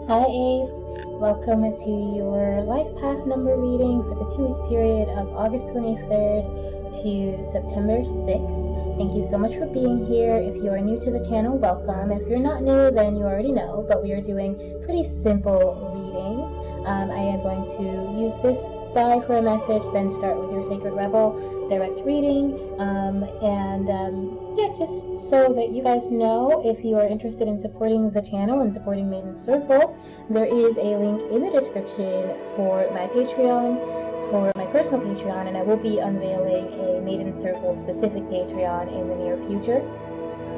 Hi Ace, welcome to your life path number reading for the 2-week period of August 23rd to September 6th. Thank you so much for being here. If you are new to the channel, welcome. If you're not new, then you already know, but we are doing pretty simple readings. I am going to use this die for a message, then start with your Sacred Rebel direct reading, yeah, just so that you guys know, if you are interested in supporting the channel and supporting Maiden Circle, there is a link in the description for my Patreon, for my personal Patreon, and I will be unveiling a Maiden Circle specific Patreon in the near future.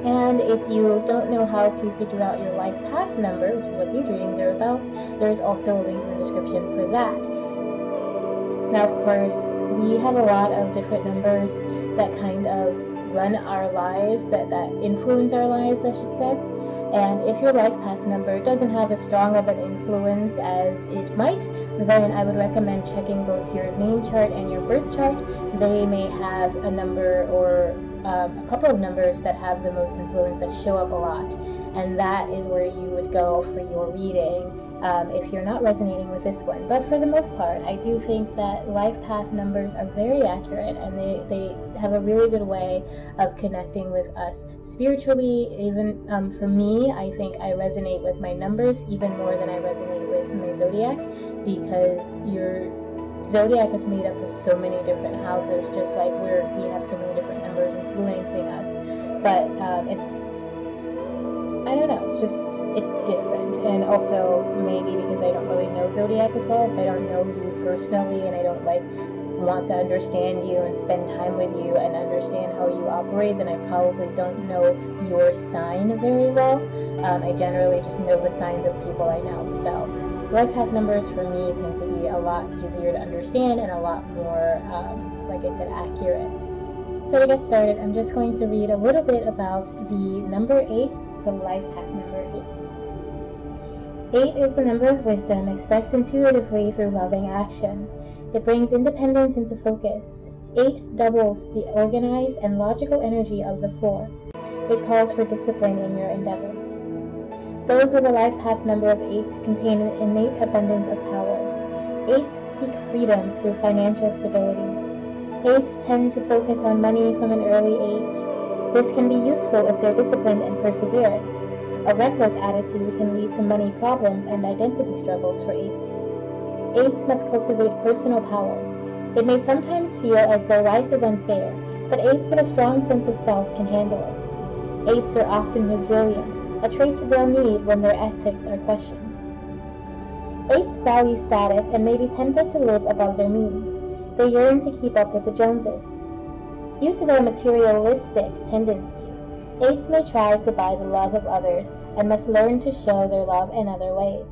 And if you don't know how to figure out your life path number, which is what these readings are about, there is also a link in the description for that. Now, of course, we have a lot of different numbers that kind of run our lives, that influence our lives, I should say. And if your life path number doesn't have as strong of an influence as it might, then I would recommend checking both your name chart and your birth chart. They may have a number or a couple of numbers that have the most influence, that show up a lot. And that is where you would go for your reading if you're not resonating with this one. But for the most part, I do think that life path numbers are very accurate, and they have a really good way of connecting with us spiritually. Even for me, I think I resonate with my numbers even more than I resonate with my zodiac, because your zodiac is made up of so many different houses, just like we have so many different numbers influencing us. But I don't know, it's different. And also maybe because I don't really know zodiac as well, if I don't know you personally and I don't want to understand you and spend time with you and understand how you operate, then I probably don't know your sign very well. I generally just know the signs of people I know. So life path numbers for me tend to be a lot easier to understand and a lot more, like I said, accurate. So to get started, I'm just going to read a little bit about the number 8, the life path number 8. 8 is the number of wisdom expressed intuitively through loving action. It brings independence into focus. 8 doubles the organized and logical energy of the 4. It calls for discipline in your endeavors. Those with a life path number of 8 contain an innate abundance of power. 8s seek freedom through financial stability. 8s tend to focus on money from an early age. This can be useful if they're disciplined and perseverant. A reckless attitude can lead to money problems and identity struggles for 8s. 8s must cultivate personal power. It may sometimes feel as though life is unfair, but 8s with a strong sense of self can handle it. 8s are often resilient, a trait they'll need when their ethics are questioned. 8s value status and may be tempted to live above their means. They yearn to keep up with the Joneses. Due to their materialistic tendencies, 8s may try to buy the love of others and must learn to show their love in other ways.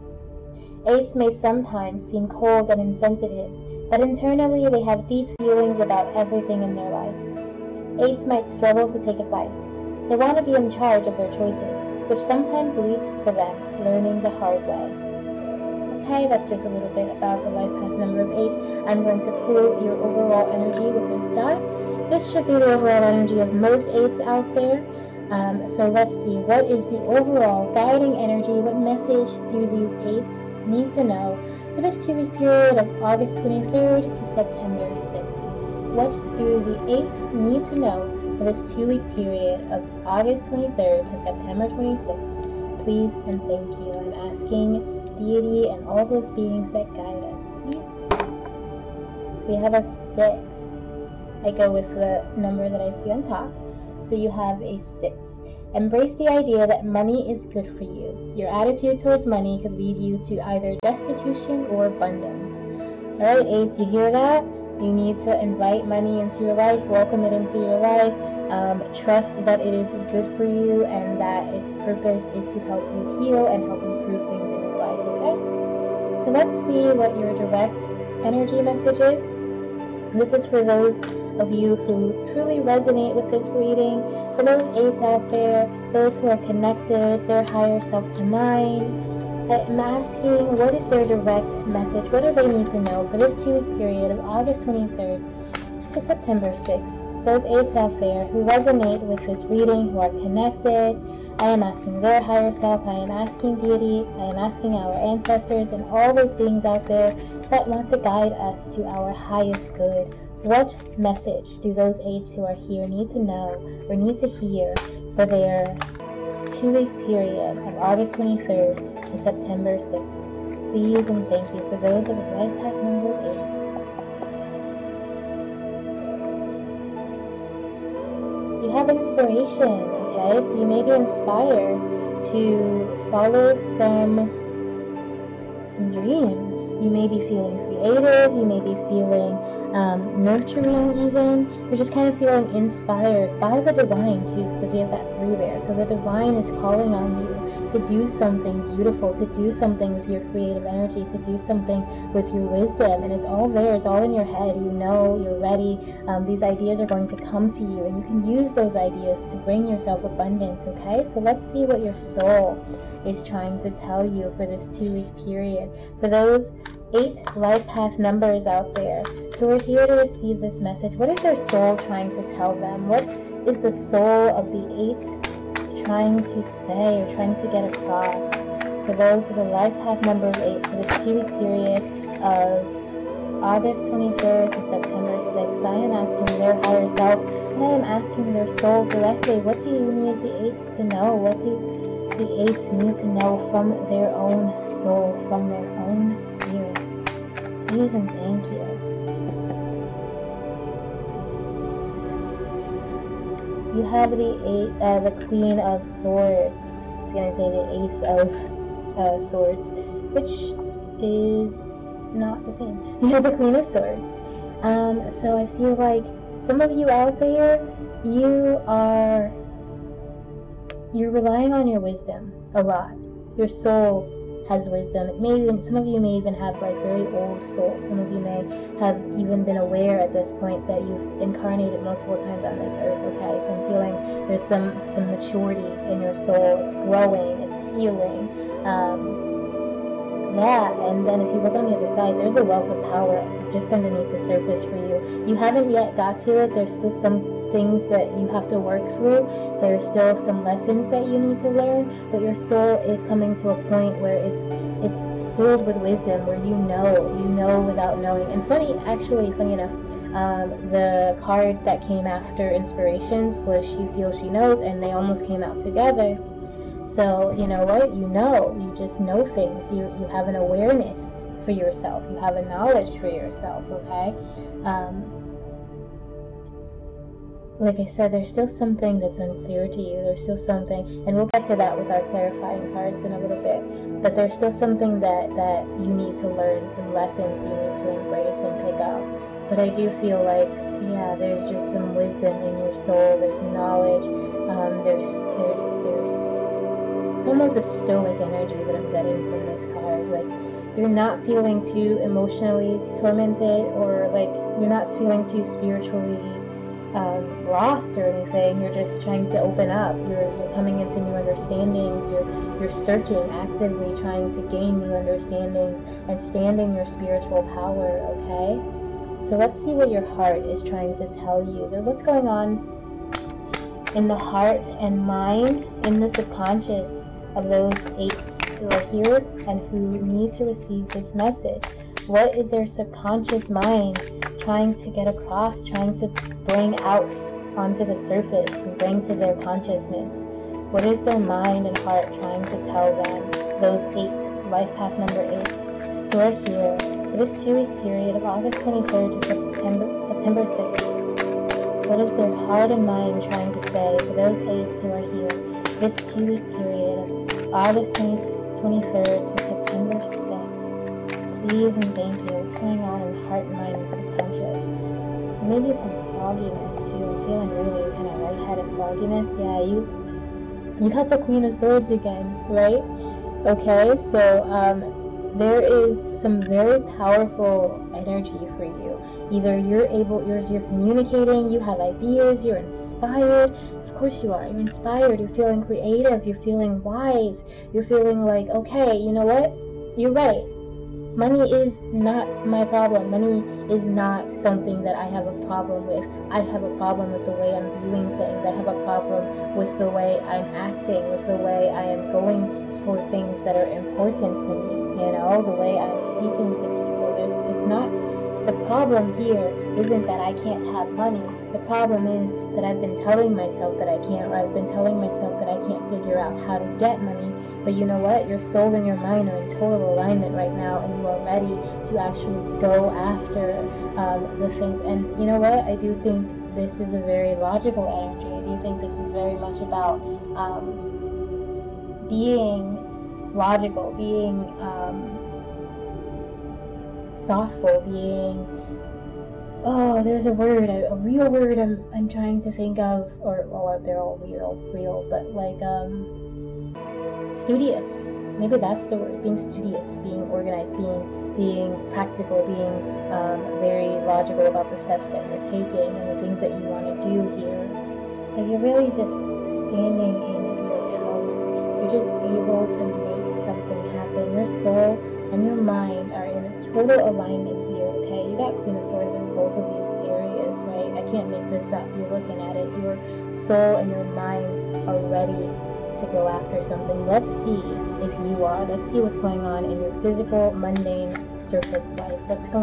8s may sometimes seem cold and insensitive, but internally they have deep feelings about everything in their life. 8s might struggle to take advice. They want to be in charge of their choices, which sometimes leads to them learning the hard way. Okay, that's just a little bit about the life path number of 8. I'm going to pull your overall energy with this die. This should be the overall energy of most 8s out there. So let's see, what is the overall guiding energy? What message do these 8s need to know for this 2-week period of August 23rd to September 6th? What do the 8s need to know for this 2-week period of August 23rd to September 26th? Please and thank you. I'm asking deity and all those beings that guide us, please. So we have a 6. I go with the number that I see on top. So you have a 6. Embrace the idea that money is good for you. Your attitude towards money could lead you to either destitution or abundance. Alright, 8s, you hear that? You need to invite money into your life, welcome it into your life, trust that it is good for you and that its purpose is to help you heal and help improve things in your life, okay? So let's see what your direct energy message is. This is for those of you who truly resonate with this reading, for those 8s out there, those who are connected, their higher self to mine. I'm asking, what is their direct message? What do they need to know for this 2-week period of August 23rd to September 6th? those 8s out there who resonate with this reading, who are connected, I am asking their higher self, I am asking deity, I am asking our ancestors and all those beings out there that want to guide us to our highest good. What message do those 8s who are here need to know or need to hear for their 2-week period of August 23rd to September 6th? Please and thank you for those with life path number 8. You have inspiration, okay? So you may be inspired to follow some dreams. You may be feeling creative, you may be feeling nurturing even. You're just kind of feeling inspired by the divine too, because we have that 3 there. So the divine is calling on you to do something beautiful, to do something with your creative energy, to do something with your wisdom. And it's all there, it's all in your head. You know, you're ready. These ideas are going to come to you, and you can use those ideas to bring yourself abundance, okay? So let's see what your soul is trying to tell you for this 2-week period. For those 8 life path numbers out there who are here to receive this message, what is their soul trying to tell them? What is the soul of the 8 trying to say or trying to get across? For those with a life path number of 8 for this 2-week period of August 23rd to September 6th, I am asking their higher self, and I am asking their soul directly, what do you need the 8s to know? What do the 8s need to know from their own soul, from their own spirit? Please and thank you. You have the Queen of Swords. I was going to say the Ace of Swords, which is not the same. You have the Queen of Swords. So I feel like some of you out there, you're relying on your wisdom a lot. Your soul has wisdom. Some of you may even have like very old souls. Some of you may have even been aware at this point that you've incarnated multiple times on this earth, okay? So I'm feeling there's some maturity in your soul. It's growing, it's healing. And then if you look on the other side, there's a wealth of power just underneath the surface for you. You haven't yet got to it. There's still some things that you have to work through. There's still some lessons that you need to learn, but your soul is coming to a point where it's filled with wisdom, where you know without knowing. And funny enough, the card that came after inspirations was She Feels She Knows, and they almost came out together. So you know what? You just know things. You have an awareness for yourself. You have a knowledge for yourself, okay? Like I said, there's still something that's unclear to you. There's still something, and we'll get to that with our clarifying cards in a little bit, but there's still something that you need to learn, some lessons you need to embrace and pick up. But I do feel like, yeah, there's just some wisdom in your soul. There's knowledge. It's almost a stoic energy that I'm getting from this card. Like, you're not feeling too emotionally tormented, or like you're not feeling too spiritually lost or anything. You're just trying to open up. You're coming into new understandings. You're searching, actively trying to gain new understandings and stand in your spiritual power, okay? So let's see what your heart is trying to tell you. What's going on in the heart and mind, in the subconscious of those 8s who are here and who need to receive this message? What is their subconscious mind trying to get across, trying to bring out onto the surface and bring to their consciousness? What is their mind and heart trying to tell them, those 8 life path number 8s who are here for this 2-week period of August 23rd to September 6th? What is their heart and mind trying to say for those 8s who are here for this 2-week period of August 23rd to September 6th? Please and thank you. What's going on in heart, mind, and subconscious? Maybe some fogginess too. I'm feeling really kind of lightheaded fogginess. Yeah, you got the Queen of Swords again, right? Okay, so there is some very powerful energy for you. Either you're communicating, you have ideas, you're inspired. Of course you are. You're inspired. You're feeling creative. You're feeling wise. You're feeling like, okay, you know what? You're right. Money is not my problem. Money is not something that I have a problem with. I have a problem with the way I'm viewing things. I have a problem with the way I'm acting, with the way I am going for things that are important to me, the way I'm speaking to people. It's not, the problem here isn't that I can't have money. The problem is that I've been telling myself that I can't, or I've been telling myself that I can't figure out how to get money. But you know what? Your soul and your mind are in total alignment right now, and you are ready to actually go after the things. And you know what? I do think this is a very logical energy. I do think this is very much about being logical, being thoughtful, being, there's a word, a real word I'm trying to think of, or, well, they're all real, but like, studious. Maybe that's the word, being studious, being organized, being practical, being very logical about the steps that you're taking and the things that you want to do here. Like, you're really just standing in your power. You're just able to make something happen. Your soul and your mind are in total alignment here, okay? You got Queen of Swords in both of these areas, right? I can't make this up. You're looking at it. Your soul and your mind are ready to go after something. Let's see if you are. Let's see what's going on in your physical, mundane, surface life.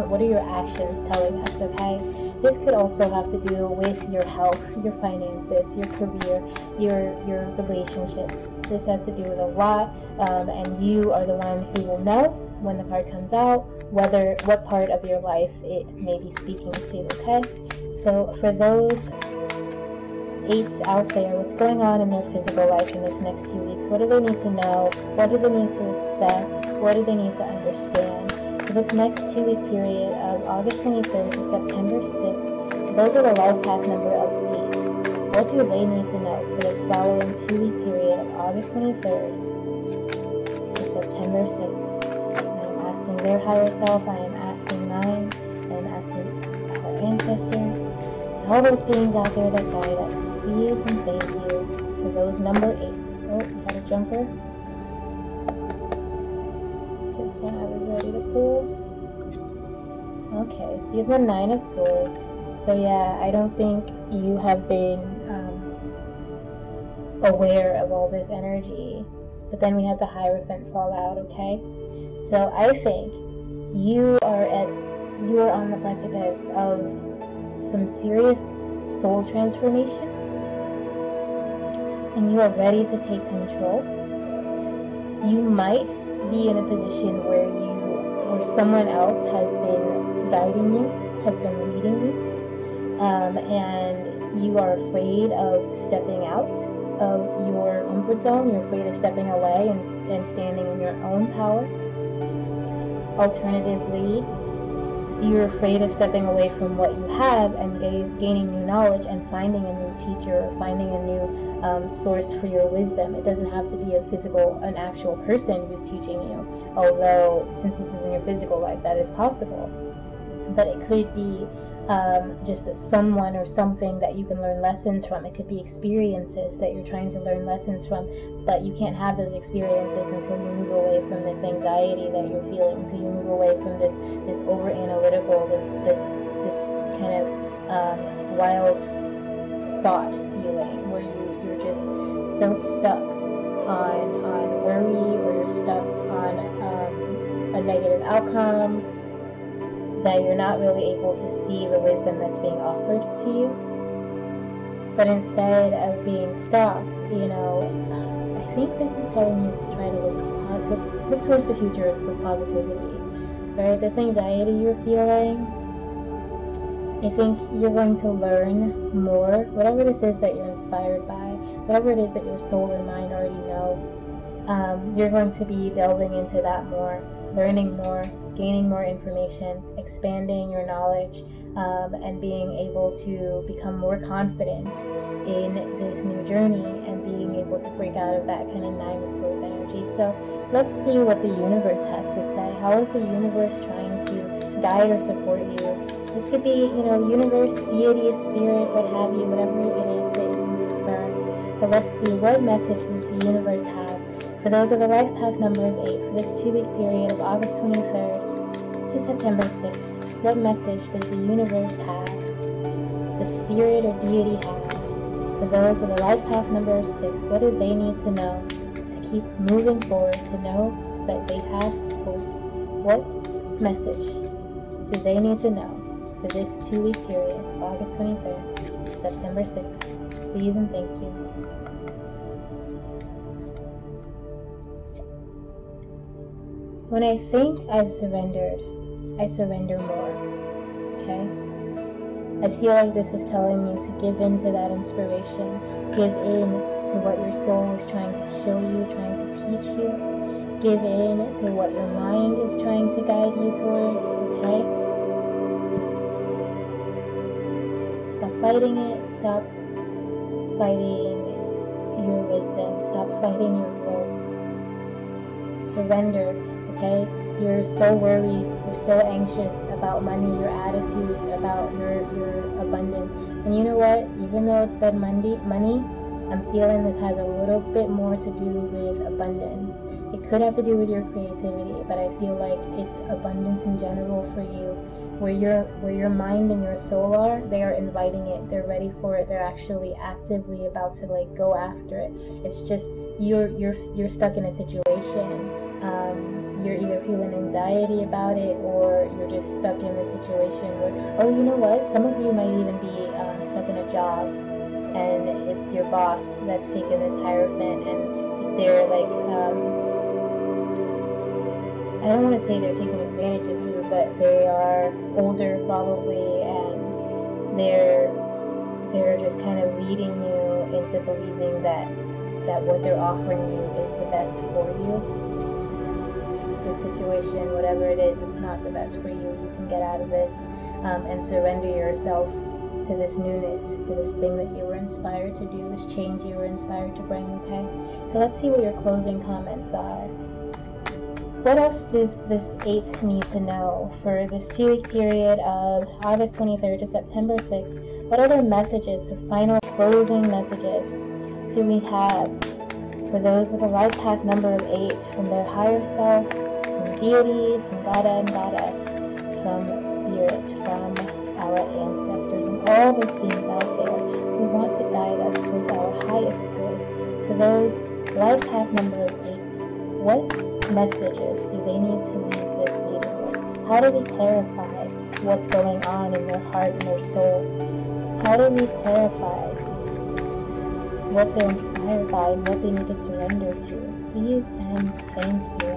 What are your actions telling us, okay? This could also have to do with your health, your finances, your career, your relationships. This has to do with a lot, and you are the one who will know when the card comes out what part of your life it may be speaking to, okay? So for those 8s out there, what's going on in their physical life in this next 2 weeks? What do they need to know? What do they need to expect? What do they need to understand? For this next 2-week period of August 23rd to September 6th, those are the life path number of 8s. What do they need to know for this following 2-week period of August 23rd to September 6th? I am asking their higher self, I am asking mine, I am asking our ancestors, all those beings out there that guide us, please and thank you for those number 8s. Oh, we had a jumper. Just when I was ready to pull. Okay, so you have the 9 of Swords. So yeah, I don't think you have been aware of all this energy. But then we had the Hierophant fall out, okay? So I think you are on the precipice of some serious soul transformation, and you are ready to take control. You might be in a position where someone else has been guiding you, has been leading you, and you are afraid of stepping out of your comfort zone. You're afraid of stepping away and standing in your own power. Alternatively, you're afraid of stepping away from what you have and gaining new knowledge and finding a new teacher or finding a new source for your wisdom. It doesn't have to be an actual person who's teaching you, although since this is in your physical life, that is possible. But it could be just someone or something that you can learn lessons from. It could be experiences that you're trying to learn lessons from, but you can't have those experiences until you move away from this anxiety that you're feeling, until you move away from this over analytical, this kind of wild thought feeling where you're just so stuck on worry, or you're stuck on a negative outcome, that you're not really able to see the wisdom that's being offered to you. But instead of being stuck, I think this is telling you to try to look towards the future with positivity. Right? This anxiety you're feeling, I think you're going to learn more, whatever this is that you're inspired by, whatever it is that your soul and mind already know. You're going to be delving into that more, learning more, gaining more information, expanding your knowledge, and being able to become more confident in this new journey and being able to break out of that kind of 9 of Swords energy. So let's see what the universe has to say. How is the universe trying to guide or support you? This could be, universe, deity, spirit, what have you, whatever it is that you prefer. But let's see, what message does the universe have for those with a life path number of 8 for this 2-week period of August 23rd to September 6th, what message does the universe have, the spirit or deity have, for those with a life path number 6? What do they need to know to keep moving forward, to know that they have support? What message do they need to know for this 2-week period, August 23rd, September 6th? Please and thank you. When I think I've surrendered, I surrender more, okay? I feel like this is telling you to give in to that inspiration, give in to what your soul is trying to show you, trying to teach you, give in to what your mind is trying to guide you towards, okay? Stop fighting it, stop fighting your wisdom, stop fighting your growth. Surrender. Okay, you're so worried, you're so anxious about money, your attitudes, about your abundance. And you know what? Even though it said money, I'm feeling this has a little bit more to do with abundance. It could have to do with your creativity, but I feel like it's abundance in general for you. Where your mind and your soul are, they are inviting it. They're ready for it. They're actually actively about to like go after it. It's just you're stuck in a situation. You're either feeling anxiety about it, or you're just stuck in a situation where, oh, you know what? Some of you might even be stuck in a job, and it's your boss that's taking this hierophant, and they're like, I don't want to say they're taking advantage of you, but they are older probably, and they're just kind of leading you into believing that what they're offering you is the best for you. The situation, whatever it is, it's not the best for you. You can get out of this and surrender yourself to this newness, to this thing that you were inspired to do, this change you were inspired to bring, okay? So let's see what your closing comments are. What else does this 8 need to know for this 2-week period of August 23rd to September 6th? What other messages or final closing messages do we have for those with a life path number of 8, from their higher self, from deity, from God and Goddess, from spirit, from our ancestors, and all those beings out there who want to guide us towards our highest good? For those life path number of 8, what messages do they need to leave this reading with? How do we clarify what's going on in their heart and their soul? How do we clarify what they're inspired by and what they need to surrender to? Please and thank you.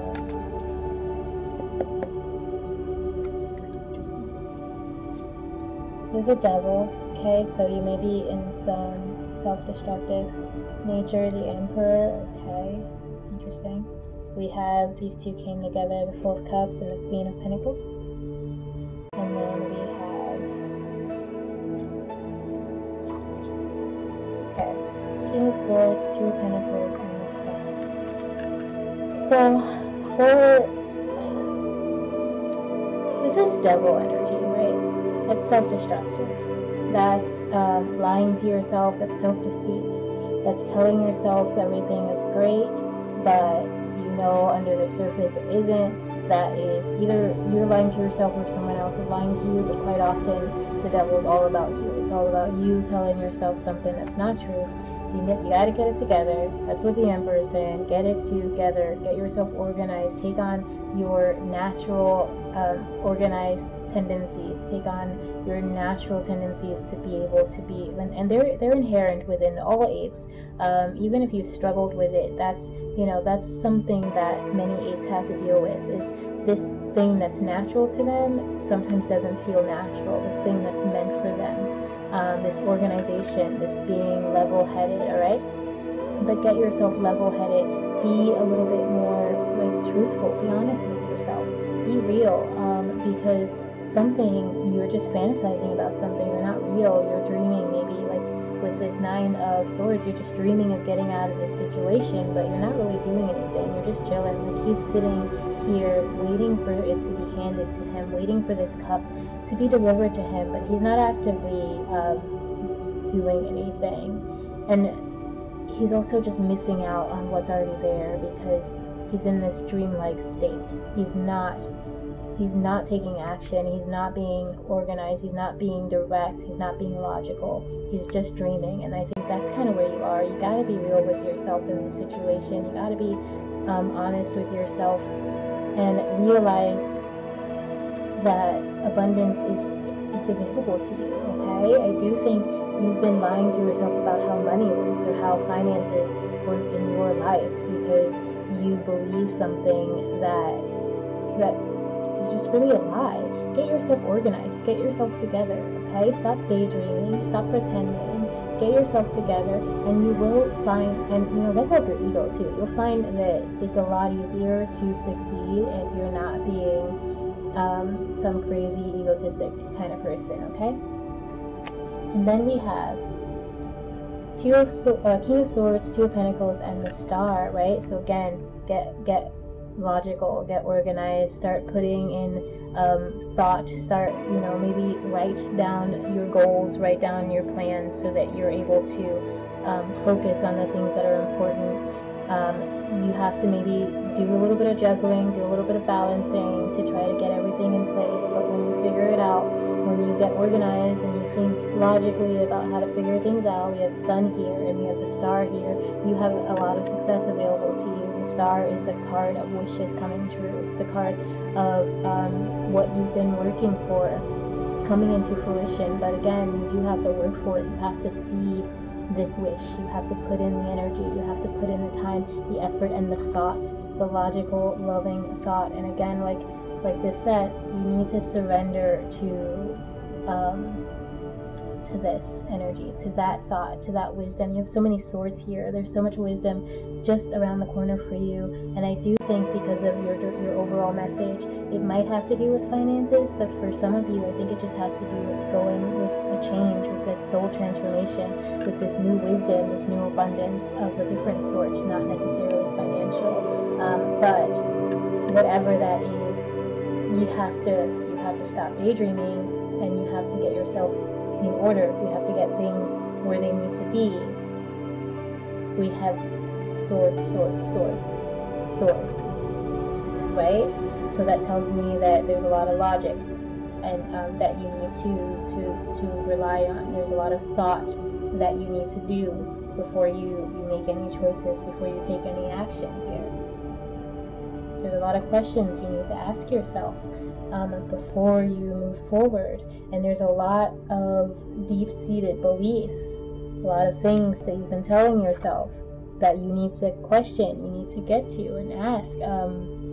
You're the devil, okay, so you may be in some self-destructive nature. The Emperor, okay, interesting. We have these two came together, the Four of Cups and the Queen of Pentacles. And then we have, okay, King of Swords, Two of Pentacles, and the Star. So, with this devil energy, right, that's self-destructive. That's lying to yourself, that's self-deceit. That's telling yourself everything is great, but you know under the surface it isn't. That is either you're lying to yourself or someone else is lying to you, but quite often the devil is all about you. It's all about you telling yourself something that's not true. You gotta get it together. That's what the Emperor is saying. Get it together. Get yourself organized. Take on your natural organized tendencies. Take on your natural tendencies to be able to be, and they're inherent within all 8s. Even if you've struggled with it, that's something that many 8s have to deal with. Is this thing that's natural to them sometimes doesn't feel natural. This thing that's meant for them. This organization, this being level-headed, all right? But get yourself level-headed. Be a little bit more like truthful. Be honest with yourself. Be real. Because something you're just fantasizing about something. You're not real. You're dreaming. Maybe like with this 9 of Swords, you're just dreaming of getting out of this situation, but you're not really doing anything. You're just chilling. Like he's sitting here waiting for it to be handed to him, waiting for this cup to be delivered to him, but he's not actively doing anything. And he's also just missing out on what's already there because he's in this dreamlike state. He's not he's not taking action, he's not being organized, he's not being direct, he's not being logical, he's just dreaming. And I think that's kind of where you are. You got to be real with yourself in this situation. You got to be honest with yourself and realize that abundance it's available to you. Okay, I do think you've been lying to yourself about how money works or how finances work in your life because you believe something that is just really a lie. Get yourself organized, get yourself together. Okay, stop daydreaming, stop pretending, get yourself together, and you will find, and let go of your ego too. You'll find that it's a lot easier to succeed if you're not being some crazy egotistic kind of person. Okay, and then we have King of Swords, Two of Pentacles, and the Star, right? So again, get logical, get organized, start putting in thought, start, maybe write down your goals, write down your plans so that you're able to focus on the things that are important. You have to maybe do a little bit of juggling, do a little bit of balancing to try to get everything in place, but when you figure it out, when you get organized and you think logically about how to figure things out, we have Sun here and we have the Star here, you have a lot of success available to you. The Star is the card of wishes coming true. It's the card of what you've been working for coming into fruition. But again, you do have to work for it. You have to feed this wish. You have to put in the energy. You have to put in the time, the effort, and the thought, the logical, loving thought. And again, like this said, you need to surrender to this energy, to that thought, to that wisdom. You have so many swords here. There's so much wisdom just around the corner for you. And I do think because of your overall message, it might have to do with finances, but for some of you, I think it just has to do with going with a change, with this soul transformation, with this new wisdom, this new abundance of a different sort, not necessarily financial. But whatever that is, you have to stop daydreaming, and you have to get yourself in order. You have to get things where they need to be. We have sword, right? So that tells me that there's a lot of logic, and that you need to rely on. There's a lot of thought that you need to do before you make any choices, before you take any action here. There's a lot of questions you need to ask yourself before you move forward. And there's a lot of deep-seated beliefs, a lot of things that you've been telling yourself that you need to question, you need to get to and ask,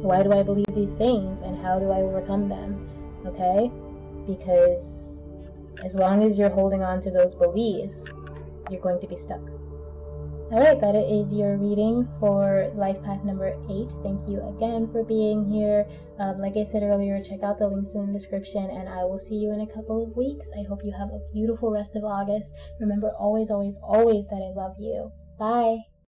why do I believe these things and how do I overcome them? Okay? Because as long as you're holding on to those beliefs, you're going to be stuck. Alright, that is your reading for life path number 8. Thank you again for being here. Like I said earlier, check out the links in the description, and I will see you in a couple of weeks. I hope you have a beautiful rest of August. Remember always, always, always that I love you. Bye!